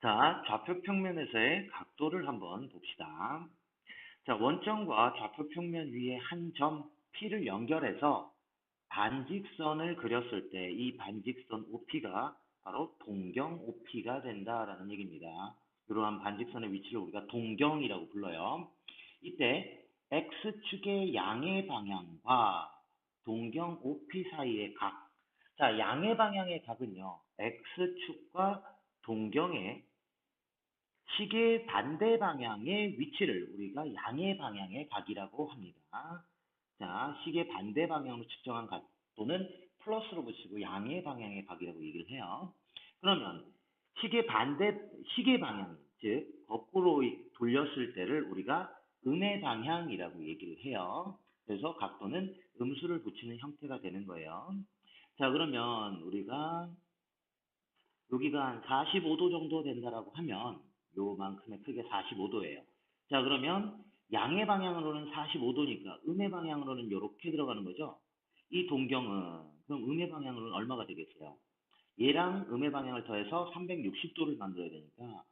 자, 좌표 평면에서의 각도를 한번 봅시다. 자, 원점과 좌표 평면 위에 한 점 P를 연결해서 반직선을 그렸을 때 이 반직선 OP가 바로 동경 OP가 된다라는 얘기입니다. 이러한 반직선의 위치를 우리가 동경이라고 불러요. 이때 X축의 양의 방향과 동경 OP 사이의 각. 자, 양의 방향의 각은요. X축과 동경의 시계 반대 방향의 위치를 우리가 양의 방향의 각이라고 합니다. 자, 시계 반대 방향으로 측정한 각도는 플러스로 붙이고 양의 방향의 각이라고 얘기를 해요. 그러면 시계 방향, 즉 거꾸로 돌렸을 때를 우리가 음의 방향이라고 얘기를 해요. 그래서 각도는 음수를 붙이는 형태가 되는 거예요. 자, 그러면 우리가 여기가 한 45도 정도 된다라고 하면 요만큼의 크게 45도예요. 자, 그러면 양의 방향으로는 45도니까 음의 방향으로는 이렇게 들어가는 거죠. 이 동경은 그럼 음의 방향으로는 얼마가 되겠어요? 얘랑 음의 방향을 더해서 360도를 만들어야 되니까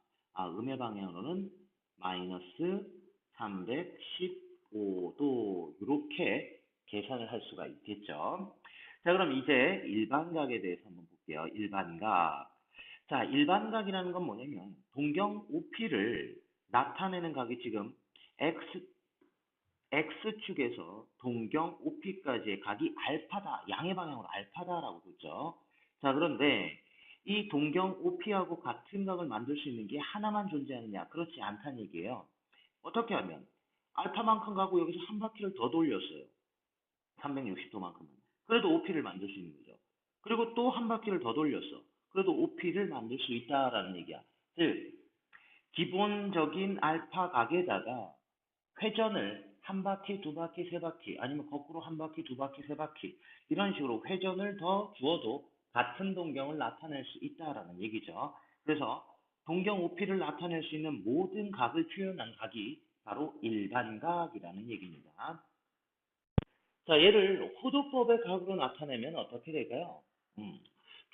음의 방향으로는 마이너스 315도 이렇게 계산을 할 수가 있겠죠. 자, 그럼 이제 일반각에 대해서 한번 볼게요. 일반각. 자, 일반각이라는 건 뭐냐면 동경 OP를 나타내는 각이 지금 X축에서 동경 OP까지의 각이 알파다. 양의 방향으로 알파다라고 그랬죠. 자, 그런데 이 동경 OP하고 같은 각을 만들 수 있는 게 하나만 존재하느냐? 그렇지 않다는 얘기예요. 어떻게 하면 알파만큼 가고 여기서 한 바퀴를 더 돌렸어요. 360도만큼은. 그래도 OP를 만들 수 있는 거죠. 그리고 또 한 바퀴를 더 돌렸어. 그래도 OP를 만들 수 있다라는 얘기야. 즉, 기본적인 알파 각에다가 회전을 한 바퀴, 두 바퀴, 세 바퀴, 아니면 거꾸로 한 바퀴, 두 바퀴, 세 바퀴 이런 식으로 회전을 더 주어도 같은 동경을 나타낼 수 있다라는 얘기죠. 그래서 동경 OP를 나타낼 수 있는 모든 각을 표현한 각이 바로 일반각이라는 얘기입니다. 자, 얘를 호도법의 각으로 나타내면 어떻게 될까요? 음,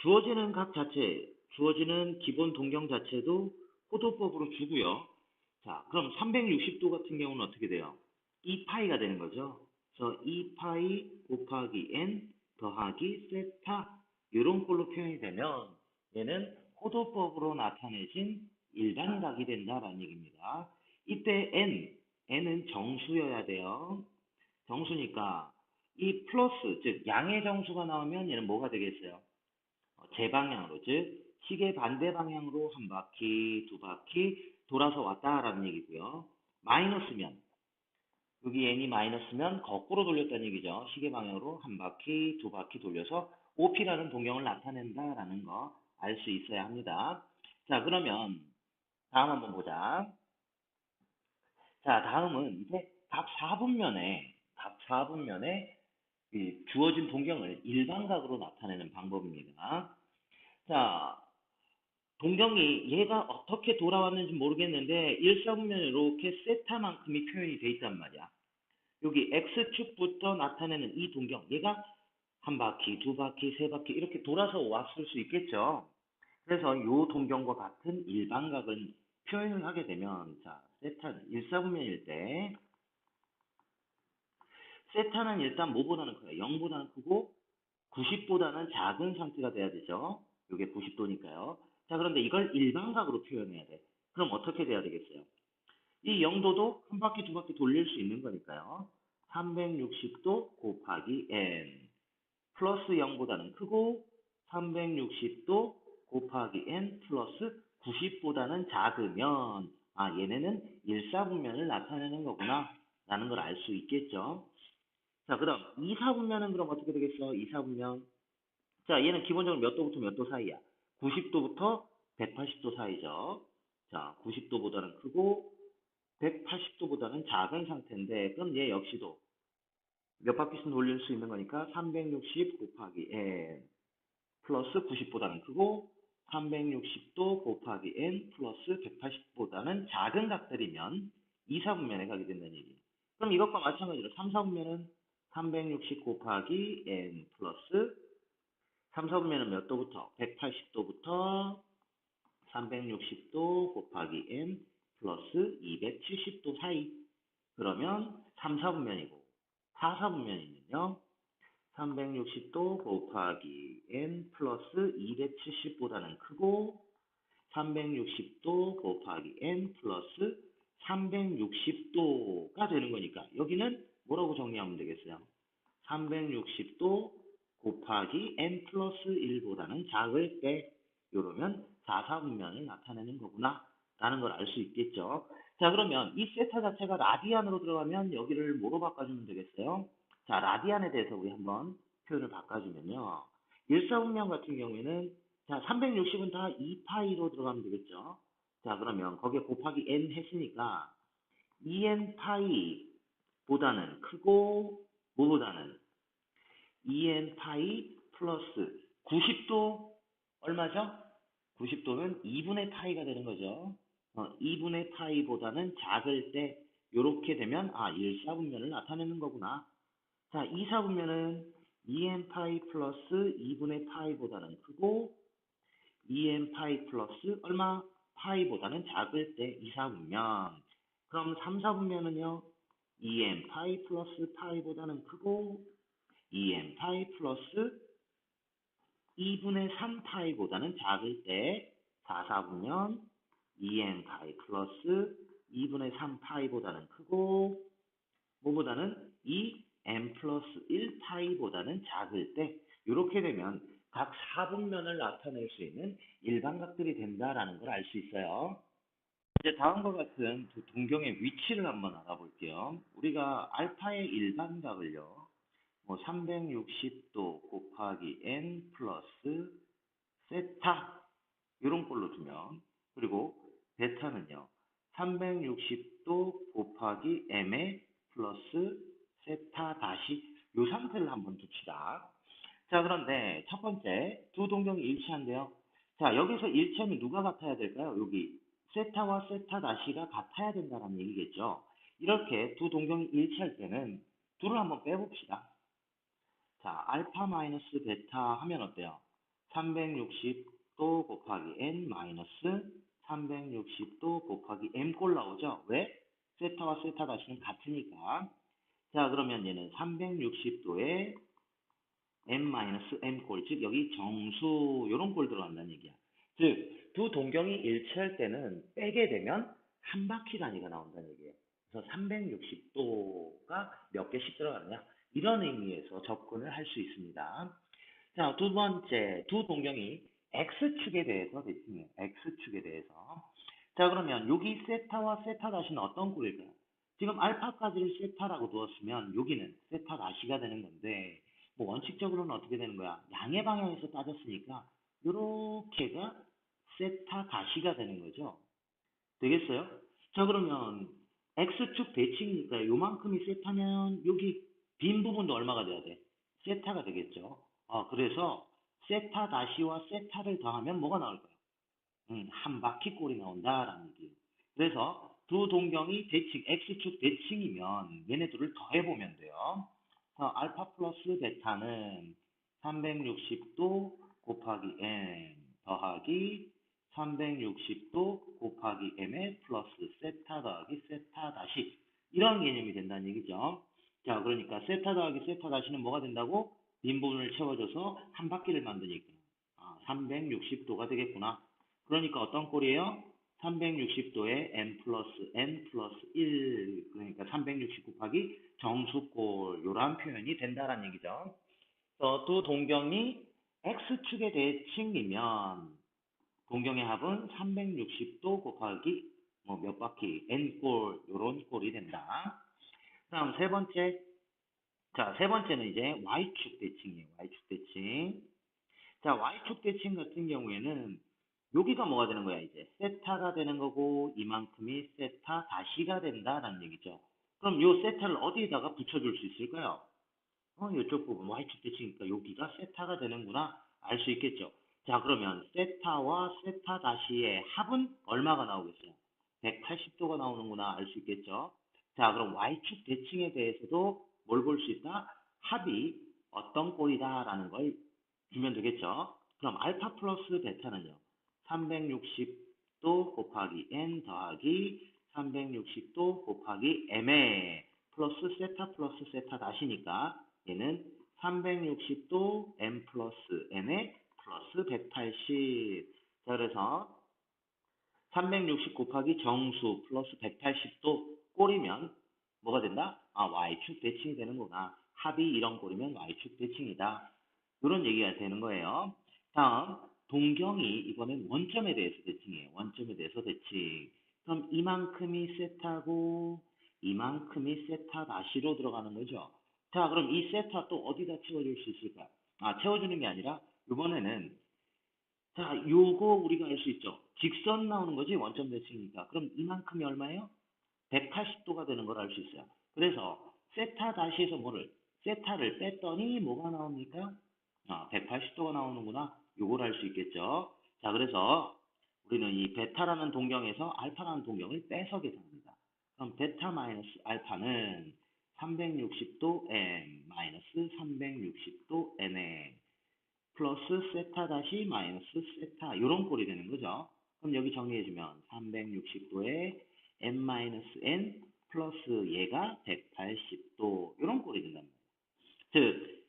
주어지는 각 자체, 주어지는 기본 동경 자체도 호도법으로 주고요. 자, 그럼 360도 같은 경우는 어떻게 돼요? 2파이가 되는 거죠. 그래서 2파이 곱하기 n 더하기 세타 이런 꼴로 표현이 되면 얘는 호도법으로 나타내진 일반각이 된다라는 얘기입니다. 이때 n은 정수여야 돼요. 정수니까 이 플러스, 즉 양의 정수가 나오면 얘는 뭐가 되겠어요? 제방향으로, 즉 시계 반대 방향으로 한 바퀴, 두 바퀴 돌아서 왔다라는 얘기고요. 마이너스면 여기 n이 마이너스면 거꾸로 돌렸다는 얘기죠. 시계 방향으로 한 바퀴, 두 바퀴 돌려서 OP라는 동경을 나타낸다라는 거 알 수 있어야 합니다. 자, 그러면 다음 한번 보자. 자, 다음은 이제 각 4분면에 이 주어진 동경을 일반각으로 나타내는 방법입니다. 자, 동경이 얘가 어떻게 돌아왔는지 모르겠는데 1사분면에 이렇게 세타만큼이 표현이 돼 있단 말이야. 여기 X축부터 나타내는 이 동경, 얘가 한 바퀴, 두 바퀴, 세 바퀴 이렇게 돌아서 왔을 수 있겠죠. 그래서 이 동경과 같은 일반각을 표현을 하게 되면 자, 세타는 1사분면일 때 세타는 일단 뭐보다는 커요? 0보다는 크고 90보다는 작은 상태가 돼야 되죠. 이게 90도니까요. 자, 그런데 이걸 일반각으로 표현해야 돼. 그럼 어떻게 돼야 되겠어요? 이 0도도 한 바퀴, 두 바퀴 돌릴 수 있는 거니까요. 360도 곱하기 n 플러스 0보다는 크고 360도 곱하기 n 플러스 90보다는 작으면 얘네는 일사분면을 나타내는 거구나 라는 걸 알 수 있겠죠. 자, 그다음 이사분면은 그럼 어떻게 되겠어? 이사분면. 자, 얘는 기본적으로 몇 도부터 몇 도 사이야? 90도부터 180도 사이죠. 자, 90도보다는 크고 180도보다는 작은 상태인데 그럼 얘 역시도 몇 바퀴씩 돌릴 수 있는 거니까 360 곱하기 n 플러스 90보다는 크고 360도 곱하기 n 플러스 180보다는 작은 각들이면 이사분면에 가게 된다는 얘기. 그럼 이것과 마찬가지로 3사분면은 360 곱하기 n 플러스 3사분면은 몇 도부터? 180도부터 360도 곱하기 n 플러스 270도 사이. 그러면 3, 4분면이고 4, 4분면이면요. 360도 곱하기 n 플러스 270보다는 크고 360도 곱하기 n 플러스 360도가 되는 거니까 여기는 뭐라고 정리하면 되겠어요? 360도 곱하기 n 플러스 1보다는 작을 때 이러면 4, 4분면을 나타내는 거구나 라는 걸 알 수 있겠죠. 자, 그러면 이 세타 자체가 라디안으로 들어가면 여기를 뭐로 바꿔주면 되겠어요? 자, 라디안에 대해서 우리 한번 표현을 바꿔주면요. 1사분면 같은 경우에는 자, 360은 다 2파이로 들어가면 되겠죠. 자, 그러면 거기에 곱하기 n 했으니까 2n 파이보다는 크고 뭐보다는 2n 파이 플러스 90도 얼마죠? 90도는 2분의 파이가 되는 거죠. 2분의 파이보다는 작을 때 이렇게 되면 1사분면을 나타내는 거구나. 자, 2사분면은 2n 파이 플러스 2분의 파이보다는 크고 2n 파이 플러스 얼마? 파이보다는 작을 때 2사분면. 그럼 3사분면은요. 2n 파이 플러스 파이보다는 크고 2n 파이 플러스 2분의 3파이보다는 작을 때 4사분면 2n 파이 플러스 2분의 3파이보다는 크고 뭐보다는 2n 플러스 1파이보다는 작을 때 이렇게 되면 각 4분면을 나타낼 수 있는 일반각들이 된다라는 걸 알 수 있어요. 이제 다음과 같은 두 동경의 위치를 한번 알아볼게요. 우리가 알파의 일반각을요. 뭐 360도 곱하기 n 플러스 세타 이런 꼴로 두면 그리고 베타는요. 360도 곱하기 m에 플러스 세타 다시 이 상태를 한번 둡시다. 자, 그런데 첫 번째 두 동경이 일치한데요. 자, 여기서 일체는 누가 같아야 될까요? 여기 세타와 세타 다시가 같아야 된다는 얘기겠죠. 이렇게 두 동경이 일치할 때는 둘을 한번 빼봅시다. 자, 알파 마이너스 베타 하면 어때요? 360도 곱하기 n 마이너스 360도 곱하기 m꼴 나오죠? 왜? 세타와 세타 다시는 같으니까. 자, 그러면 얘는 360도에 m-m꼴, 즉 여기 정수 이런 꼴 들어간다는 얘기야. 즉, 두 동경이 일치할 때는 빼게 되면 한 바퀴 단위가 나온다는 얘기예요. 그래서 360도가 몇 개씩 들어가느냐 이런 의미에서 접근을 할 수 있습니다. 자, 두 번째, 두 동경이 X축에 대해서 대칭해요. X축에 대해서. 자, 그러면 여기 세타와 세타 다시는 어떤 꼴일까요? 지금 알파까지를 세타라고 두었으면 여기는 세타 다시가 되는 건데 뭐 원칙적으로는 어떻게 되는 거야? 양의 방향에서 따졌으니까 요렇게가 세타 다시가 되는 거죠. 되겠어요? 자, 그러면 X축 대칭이니까 요만큼이 세타면 여기 빈 부분도 얼마가 돼야 돼? 세타가 되겠죠. 그래서 세타 다시와 세타를 더하면 뭐가 나올까요? 한 바퀴 꼴이 나온다라는 얘기예요. 그래서 두 동경이 대칭, X축 대칭이면 얘네들을 더해보면 돼요. 알파 플러스 베타는 360도 곱하기 n 더하기 360도 곱하기 m의 플러스 세타 더하기 세타 다시 이런 개념이 된다는 얘기죠. 자, 그러니까 세타 더하기 세타 다시는 뭐가 된다고? 빈 부분을 채워줘서 한 바퀴를 만드니까 360도가 되겠구나. 그러니까 어떤 꼴이에요? 360도에 n 플러스 1 그러니까 360 곱하기 정수꼴 이러한 표현이 된다라는 얘기죠. 두 동경이 x축의 대칭이면 동경의 합은 360도 곱하기 뭐 몇 바퀴 n꼴 이런 꼴이 된다. 다음 세 번째. 자, 세 번째는 이제 y축 대칭이에요. y축 대칭. 자, y축 대칭 같은 경우에는 여기가 뭐가 되는 거야, 이제? 세타가 되는 거고, 이만큼이 세타 다시가 된다라는 얘기죠. 그럼 요 세타를 어디에다가 붙여줄 수 있을까요? 이쪽 부분, y축 대칭이니까 여기가 세타가 되는구나, 알 수 있겠죠. 자, 그러면 세타와 세타 다시의 합은 얼마가 나오겠어요? 180도가 나오는구나, 알 수 있겠죠. 자, 그럼 y축 대칭에 대해서도 뭘 볼 수 있다? 합이 어떤 꼴이다라는 걸 주면 되겠죠. 그럼 알파 플러스 베타는요. 360 360도 곱하기 n 더하기 360도 곱하기 m에 플러스 세타 플러스 세타 다시니까 얘는 360도 m 플러스 n에 플러스 180. 자, 그래서 360 곱하기 정수 플러스 180도 꼴이면 뭐가 된다? 아, y축 대칭이 되는구나. 합이 이런 꼴이면 y축 대칭이다. 이런 얘기가 되는 거예요. 다음, 동경이 이번엔 원점에 대해서 대칭이에요. 원점에 대해서 대칭. 그럼 이만큼이 세타고 이만큼이 세타 다시로 들어가는 거죠. 자, 그럼 이 세타 또 어디다 채워줄 수 있을까? 아, 채워주는 게 아니라 이번에는 자, 요거 우리가 알 수 있죠. 직선 나오는 거지, 원점 대칭이니까. 그럼 이만큼이 얼마예요? 180도가 되는 걸 알 수 있어요. 그래서 세타 다시에서 뭐를 세타를 뺐더니 뭐가 나옵니까? 아, 180도가 나오는구나. 요걸 알 수 있겠죠. 자, 그래서 우리는 이 베타라는 동경에서 알파라는 동경을 빼서 계산합니다. 그럼 베타 마이너스 알파는 360도 n 마이너스 360도 n에 플러스 세타 다시 마이너스 세타 이런 꼴이 되는 거죠. 그럼 여기 정리해주면 360도에 n-n 플러스 얘가 180도 이런 꼴이 된단 말이에요. 즉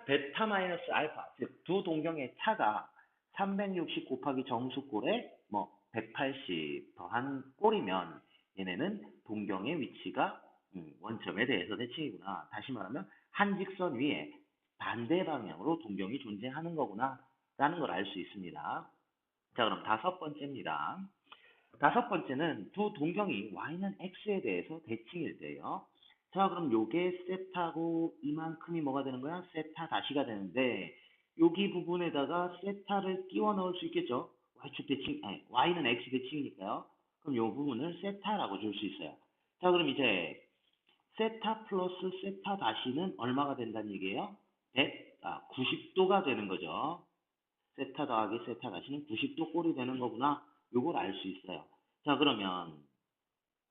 베타 마이너스 알파 즉 두 동경의 차가 360 곱하기 정수꼴에 뭐 180 더한 꼴이면 얘네는 동경의 위치가 원점에 대해서 대칭이구나. 다시 말하면 한 직선 위에 반대 방향으로 동경이 존재하는 거구나 라는 걸 알 수 있습니다. 자, 그럼 다섯 번째입니다. 다섯 번째는 두 동경이 y는 x에 대해서 대칭일 때요. 자, 그럼 요게 세타고 이만큼이 뭐가 되는 거야? 세타 다시가 되는데 여기 부분에다가 세타를 끼워 넣을 수 있겠죠? y축 대칭, 아니, y는 x 대칭이니까요. 그럼 요 부분을 세타라고 줄 수 있어요. 자, 그럼 이제 세타 플러스 세타 다시는 얼마가 된다는 얘기예요? 90도가 되는 거죠. 세타 더하기 세타 다시는 90도 꼴이 되는 거구나. 요걸 알 수 있어요. 자, 그러면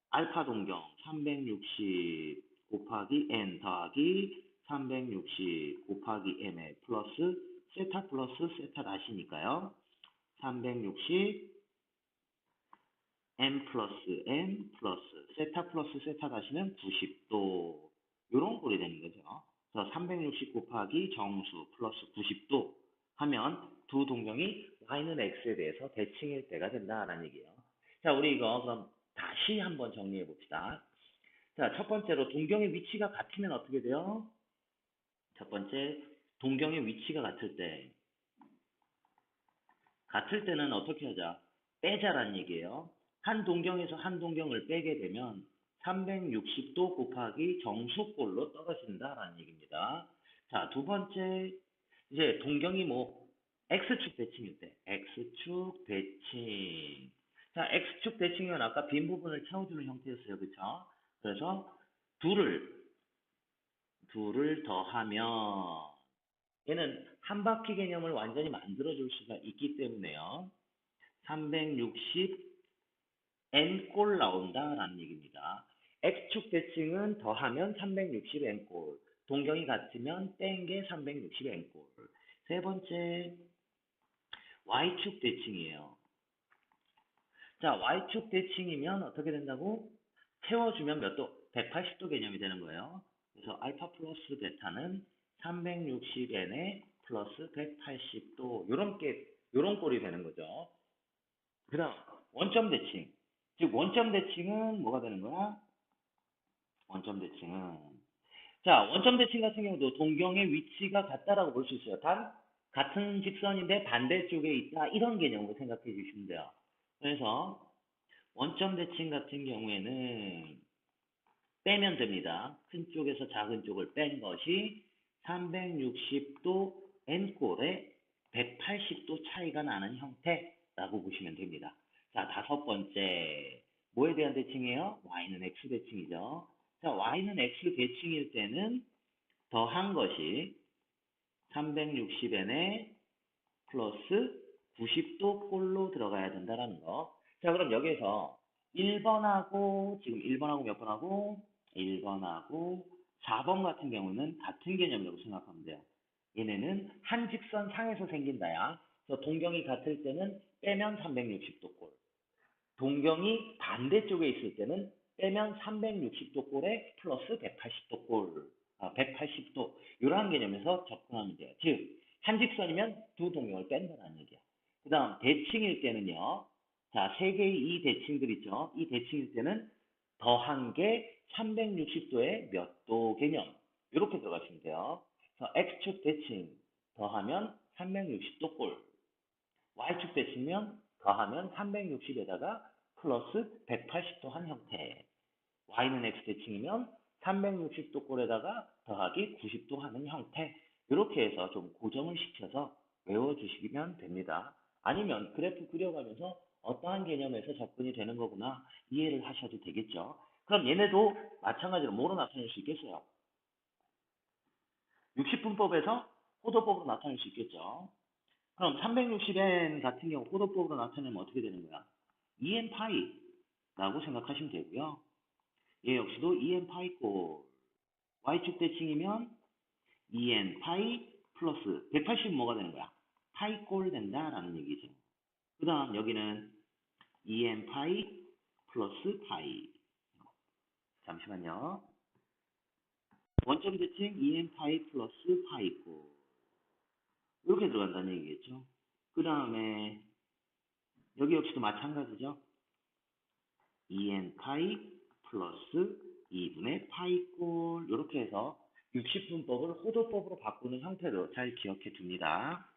알파 동경 360 곱하기 n 더하기 360 곱하기 m에 플러스 세타 플러스 세타 다시니까요. 360 m 플러스 n 플러스 세타 플러스 세타 다시는 90도 이런 꼴이 되는 거죠. 그래서 360 곱하기 정수 플러스 90도 하면 두 동경이 y는 x에 대해서 대칭일 때가 된다라는 얘기예요. 자, 우리 이거 그럼 다시 한번 정리해 봅시다. 자, 첫 번째로 동경의 위치가 같으면 어떻게 돼요? 첫 번째, 동경의 위치가 같을 때는 어떻게 하자? 빼자라는 얘기예요. 한 동경에서 한 동경을 빼게 되면 360도 곱하기 정수꼴로 떨어진다라는 얘기입니다. 자, 두 번째, 이제 동경이 뭐 x축 대칭일 때, x축 대칭. 자, x축 대칭이면 아까 빈 부분을 채워주는 형태였어요, 그쵸? 그래서 둘을 더하면 얘는 한 바퀴 개념을 완전히 만들어줄 수가 있기 때문에요. 360 n꼴 나온다라는 얘기입니다. x축 대칭은 더하면 360 n꼴, 동경이 같으면 뺀 게 360 n꼴. 세 번째, y축 대칭이에요. 자, y축 대칭이면 어떻게 된다고? 채워주면 몇 도? 180도 개념이 되는 거예요. 그래서 알파 플러스 베타는 360n에 플러스 180도 요런 꼴이 되는 거죠. 그 다음 원점 대칭. 즉 원점 대칭은 뭐가 되는 거야? 원점 대칭은 자, 원점 대칭 같은 경우도 동경의 위치가 같다라고 볼 수 있어요. 단 같은 직선인데 반대쪽에 있다 이런 개념으로 생각해 주시면 돼요. 그래서 원점 대칭 같은 경우에는 빼면 됩니다. 큰 쪽에서 작은 쪽을 뺀 것이 360도 n꼴에 180도 차이가 나는 형태라고 보시면 됩니다. 자, 다섯 번째. 뭐에 대한 대칭이에요? y는 x 대칭이죠. 자, y는 x 대칭일 때는 더한 것이 360n에 플러스 90도 꼴로 들어가야 된다는 거. 자, 그럼 여기에서 1번하고 지금 1번하고 몇 번하고 1번하고 4번 같은 경우는 같은 개념이라고 생각하면 돼요. 얘네는 한 직선 상에서 생긴다야. 그래서 동경이 같을 때는 빼면 360도 꼴. 동경이 반대쪽에 있을 때는 빼면 360도 꼴에 플러스 180도 꼴, 180도 이러한 개념에서 접근하면 돼요. 즉 한직선이면 두 동경을 뺀다는 얘기야. 그 다음 대칭일 때는요. 자, 세 개의 이 대칭들 있죠. 이 대칭일 때는 더한 게 360도의 몇 도 개념. 이렇게 들어가시면 돼요. 그래서 X축 대칭 더하면 360도 꼴. Y축 대칭면 더하면 360에다가 플러스 180도 한 형태. Y는 X 대칭이면 360도 꼴에다가 더하기 90도 하는 형태. 이렇게 해서 좀 고정을 시켜서 외워주시면 됩니다. 아니면 그래프 그려가면서 어떠한 개념에서 접근이 되는 거구나 이해를 하셔도 되겠죠. 그럼 얘네도 마찬가지로 뭐로 나타낼 수 있겠어요? 60분법에서 호도법으로 나타낼 수 있겠죠. 그럼 360n 같은 경우 호도법으로 나타내면 어떻게 되는 거야? 2n 파이라고 생각하시면 되고요. 얘 역시도 2n 파이꼴. y축 대칭이면 2n 파이 플러스 180은 뭐가 되는 거야? 파이꼴 된다라는 얘기죠. 그 다음 여기는 2n 파이 플러스 파이. 잠시만요. 원점 대칭 2n 파이 플러스 파이꼴. 이렇게 들어간다는 얘기겠죠. 그 다음에 여기 역시도 마찬가지죠. 2n 파이 플러스 2분의 파이꼴 이렇게 해서 60분법을 호도법으로 바꾸는 형태로 잘 기억해 둡니다.